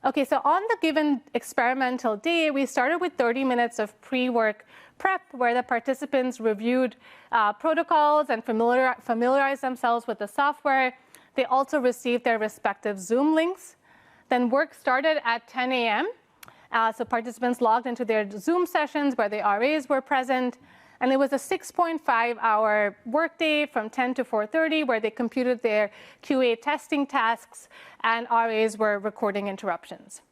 Okay, so on the given experimental day, we started with 30 minutes of pre-work prep where the participants reviewed protocols and familiarized themselves with the software. They also received their respective Zoom links. Then work started at 10 a.m. So participants logged into their Zoom sessions where the RAs were present. And it was a 6.5-hour workday from 10 to 4:30 where they computed their QA testing tasks and RAs were recording interruptions.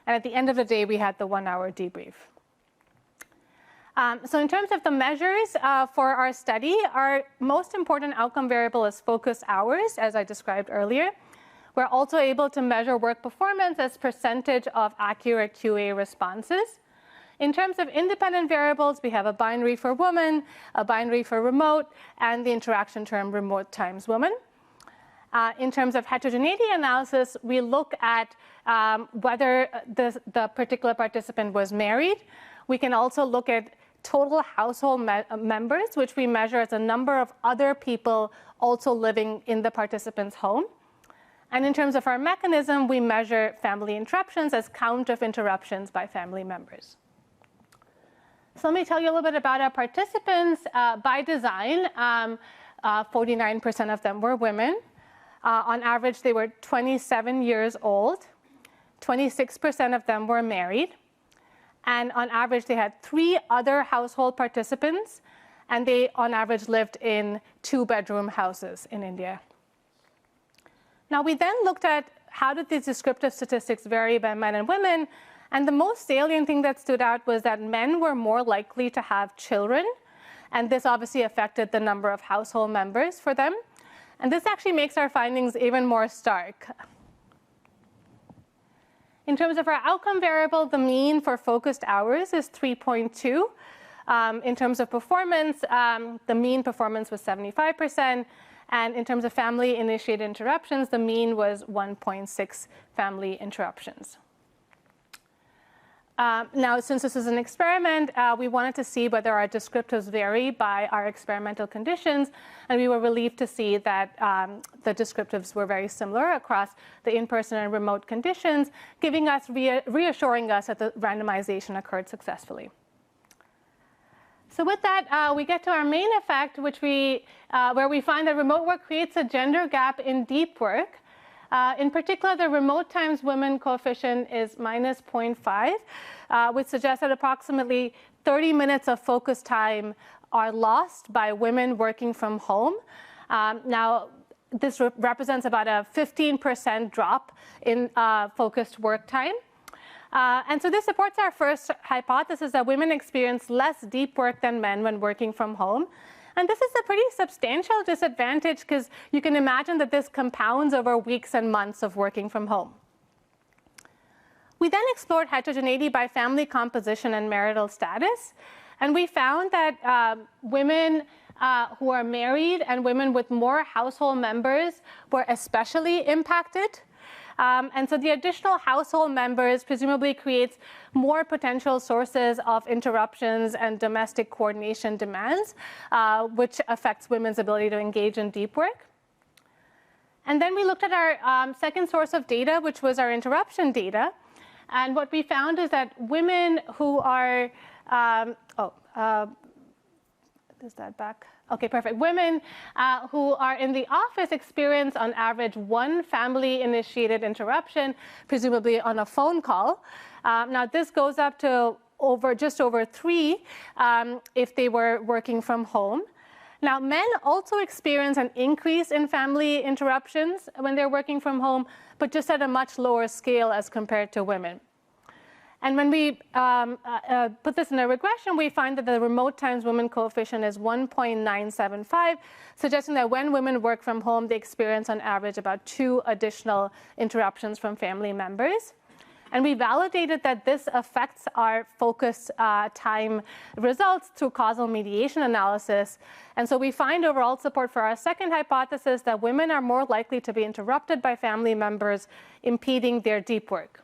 And at the end of the day, we had the 1-hour debrief. So in terms of the measures for our study, our most important outcome variable is focus hours, as I described earlier. We're also able to measure work performance as percentage of accurate QA responses. In terms of independent variables, we have a binary for woman, a binary for remote, and the interaction term remote times woman. In terms of heterogeneity analysis, we look at whether the particular participant was married. We can also look at total household members, which we measure as a number of other people also living in the participant's home. And in terms of our mechanism, we measure family interruptions as count of interruptions by family members. So let me tell you a little bit about our participants. By design, 49% of them were women. On average, they were 27 years old. 26% of them were married. And on average, they had 3 other household participants, and they, on average, lived in 2-bedroom houses in India. Now, we then looked at how did these descriptive statistics vary by men and women, and the most salient thing that stood out was that men were more likely to have children, and this obviously affected the number of household members for them. And this actually makes our findings even more stark. In terms of our outcome variable, the mean for focused hours is 3.2. In terms of performance, the mean performance was 75%. And in terms of family-initiated interruptions, the mean was 1.6 family interruptions. Now, since this is an experiment, we wanted to see whether our descriptives vary by our experimental conditions, and we were relieved to see that the descriptives were very similar across the in-person and remote conditions, giving us, reassuring us that the randomization occurred successfully. So with that, we get to our main effect, which where we find that remote work creates a gender gap in deep work. In particular, the remote times women coefficient is minus 0.5, which suggests that approximately 30 minutes of focus time are lost by women working from home. Now, this represents about a 15% drop in focused work time. And so this supports our first hypothesis that women experience less deep work than men when working from home. And this is a pretty substantial disadvantage because you can imagine that this compounds over weeks and months of working from home. We then explored heterogeneity by family composition and marital status. And we found that women who are married and women with more household members were especially impacted. And so the additional household members presumably creates more potential sources of interruptions and domestic coordination demands, which affects women's ability to engage in deep work. And then we looked at our second source of data, which was our interruption data. And what we found is that women who are, is that back? Okay, perfect. Women who are in the office experience on average 1 family-initiated interruption, presumably on a phone call. Now this goes up to just over 3 if they were working from home. Now men also experience an increase in family interruptions when they're working from home, but just at a much lower scale as compared to women. And when we put this in a regression, we find that the remote times women coefficient is 1.975, suggesting that when women work from home, they experience on average about 2 additional interruptions from family members. And we validated that this affects our focus time results through causal mediation analysis. And so we find overall support for our second hypothesis that women are more likely to be interrupted by family members, impeding their deep work.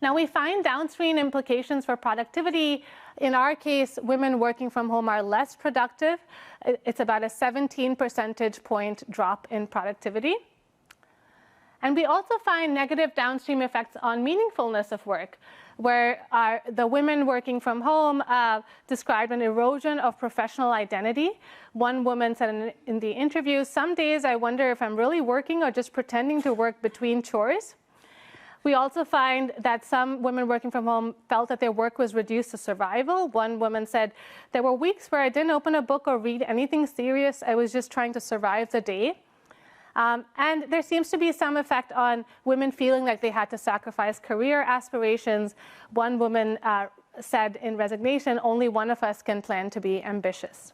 Now, we find downstream implications for productivity. In our case, women working from home are less productive. It's about a 17 percentage point drop in productivity. And we also find negative downstream effects on meaningfulness of work, where the women working from home described an erosion of professional identity. One woman said in the interview, "Some days I wonder if I'm really working or just pretending to work between chores." We also find that some women working from home felt that their work was reduced to survival. One woman said, "There were weeks where I didn't open a book or read anything serious. I was just trying to survive the day." And there seems to be some effect on women feeling like they had to sacrifice career aspirations. One woman said in resignation, "Only one of us can plan to be ambitious."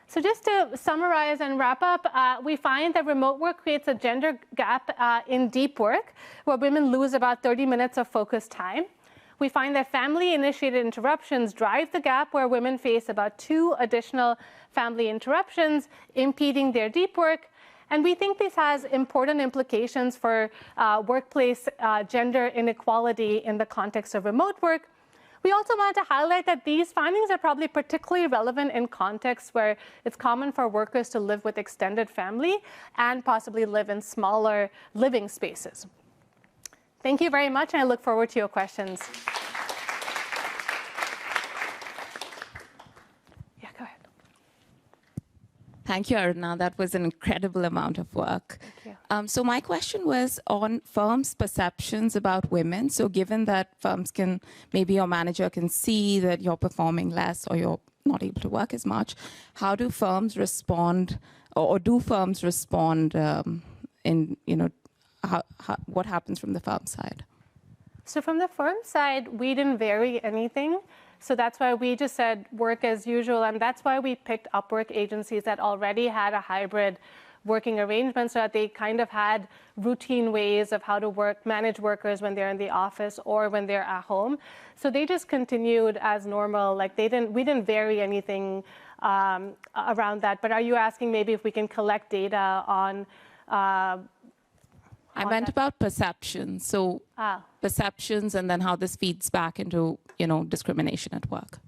So just to summarize and wrap up, we find that remote work creates a gender gap in deep work, where women lose about 30 minutes of focus time. We find that family-initiated interruptions drive the gap, where women face about 2 additional family interruptions, impeding their deep work. And we think this has important implications for workplace gender inequality in the context of remote work. We also wanted to highlight that these findings are probably particularly relevant in contexts where it's common for workers to live with extended family and possibly live in smaller living spaces. Thank you very much, and I look forward to your questions. Yeah, go ahead.
Thank you, Aruna. That was an incredible amount of work.
Thank you.
So my question was on firms' perceptions about women. So given that firms can, maybe your manager can see that you're performing less or you're not able to work as much, how do firms respond, or do firms respond in, what happens from the firm side?
So from the firm side, we didn't vary anything. So that's why we just said work as usual. And that's why we picked Upwork agencies that already had a hybrid working arrangement, so that they kind of had routine ways of how to manage workers when they're in the office or when they're at home. So they just continued as normal. Like we didn't vary anything around that. But are you asking maybe if we can collect data on
I meant about perceptions. So perceptions, and then how this feeds back into, discrimination at work.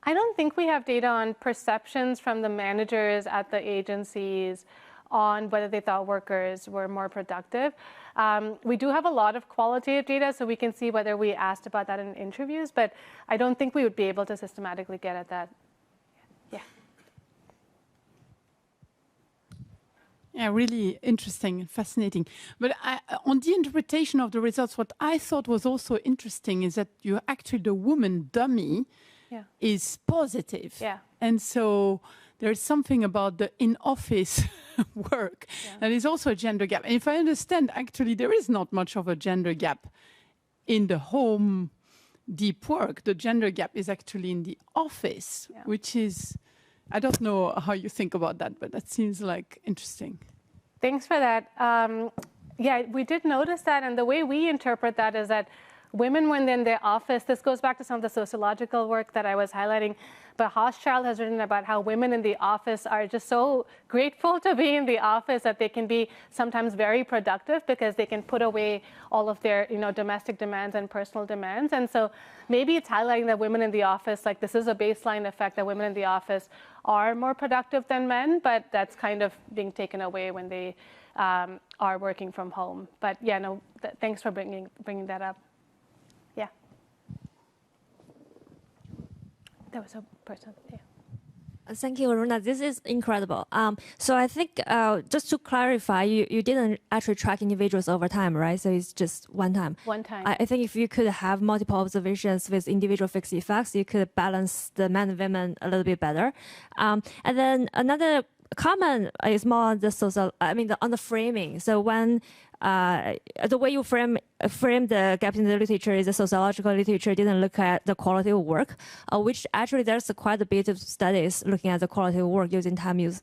I don't think we have data on perceptions from the managers at the agencies on whether they thought workers were more productive. We do have a lot of qualitative data, so we can see whether we asked about that in interviews, but I don't think we would be able to systematically get at that. Yeah.
Yeah, really interesting and fascinating. But on the interpretation of the results, what I thought was also interesting is that the woman dummy is positive.
Yeah.
And so there's something about the in-office work that is also a gender gap. And if I understand, actually, there is not much of a gender gap in the home deep work. The gender gap is actually in the office, which is... I don't know how you think about that, but that seems like interesting.
Thanks for that. Yeah, we did notice that, and the way we interpret that is that women, when they're in their office, this goes back to some of the sociological work that I was highlighting, but Hochschild has written about how women in the office are just so grateful to be in the office that they can be sometimes very productive because they can put away all of their domestic demands and personal demands. And so maybe it's highlighting that women in the office, like this is a baseline effect that women in the office are more productive than men, but that's kind of being taken away when they are working from home. But yeah, no, thanks for bringing that up. Yeah. There was a person there.
Thank you, Aruna. This is incredible. So I think just to clarify, you didn't actually track individuals over time, right? So it's just one time.
One time.
I think if you could have multiple observations with individual fixed effects, you could balance the men and women a little bit better. And then another comment is more on the on the framing. So when the way you frame the gap in the literature is the sociological literature didn't look at the quality of work, which actually there's quite a bit of studies looking at the quality of work using time use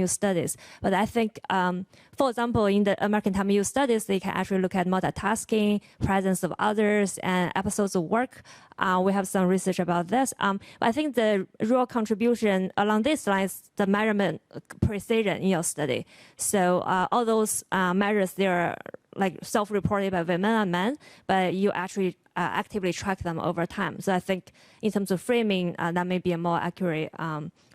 studies. But I think, for example, in the American time use studies, they can actually look at multitasking, presence of others, and episodes of work. We have some research about this. But I think the real contribution along these lines, the measurement precision in your study. So all those measures, they're like self-reported by women and men, but you actually actively track them over time. So I think in terms of framing, that may be a more accurate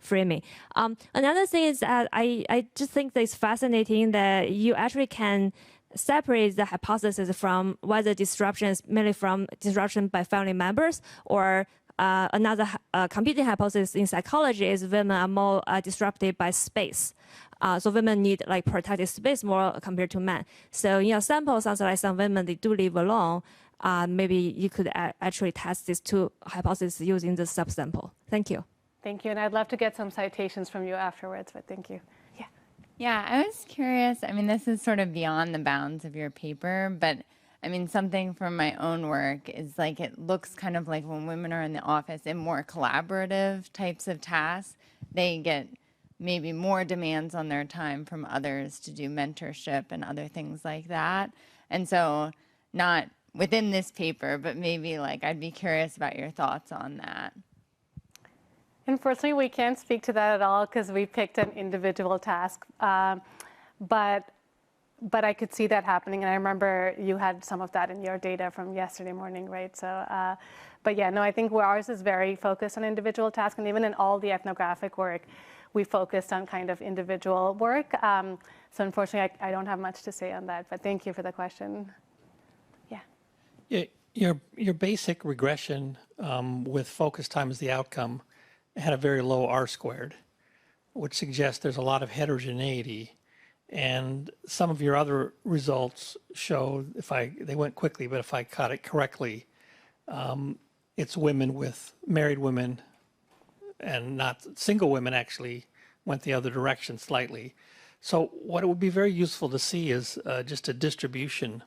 framing. Another thing is that I just think that it's fascinating that you actually can separate the hypothesis from whether disruption is merely from disruption by family members or another competing hypothesis in psychology is women are more disrupted by space. So women need like protected space more compared to men. So in your sample, sounds like some women, they do live alone. Maybe you could actually test these two hypotheses using the subsample. Thank you.
Thank you. And I'd love to get some citations from you afterwards, but thank you. Yeah.
Yeah, I was curious. I mean, this is sort of beyond the bounds of your paper, but I mean, something from my own work is like it looks kind of like when women are in the office in more collaborative types of tasks, they get maybe more demands on their time from others to do mentorship and other things like that. And so not within this paper, but maybe like I'd be curious about your thoughts on that.
Unfortunately, we can't speak to that at all because we picked an individual task. But I could see that happening, and I remember you had some of that in your data from yesterday morning, right? So, but yeah, no, I think ours is very focused on individual tasks, and even in all the ethnographic work, we focused on kind of individual work. So unfortunately, I don't have much to say on that, but thank you for the question. Yeah.
Your basic regression with focus time as the outcome had a very low R squared. which suggests there's a lot of heterogeneity. And some of your other results show, they went quickly, but if I caught it correctly, it's married women, and not single women actually went the other direction slightly. So what it would be very useful to see is just a distribution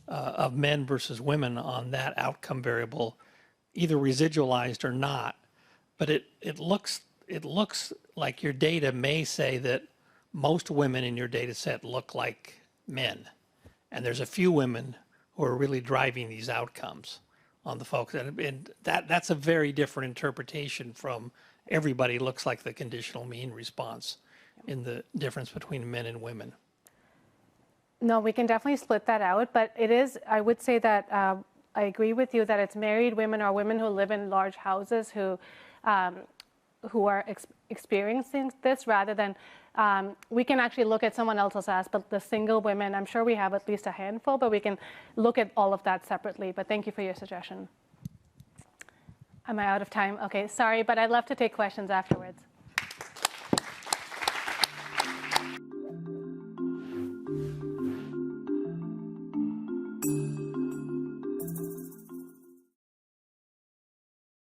of men versus women on that outcome variable, either residualized or not. But it looks like your data may say that most women in your data set look like men. And there's a few women who are really driving these outcomes on the folks. And that's a very different interpretation from everybody looks like the conditional mean response in the difference between men and women.
No, we can definitely split that out, but it is, I would say that I agree with you that it's married women or women who live in large houses who are experiencing this rather than, we can actually look at someone else's ask, but the single women, I'm sure we have at least a handful, but we can look at all of that separately. But thank you for your suggestion. Am I out of time? Okay, sorry, but I'd love to take questions afterwards.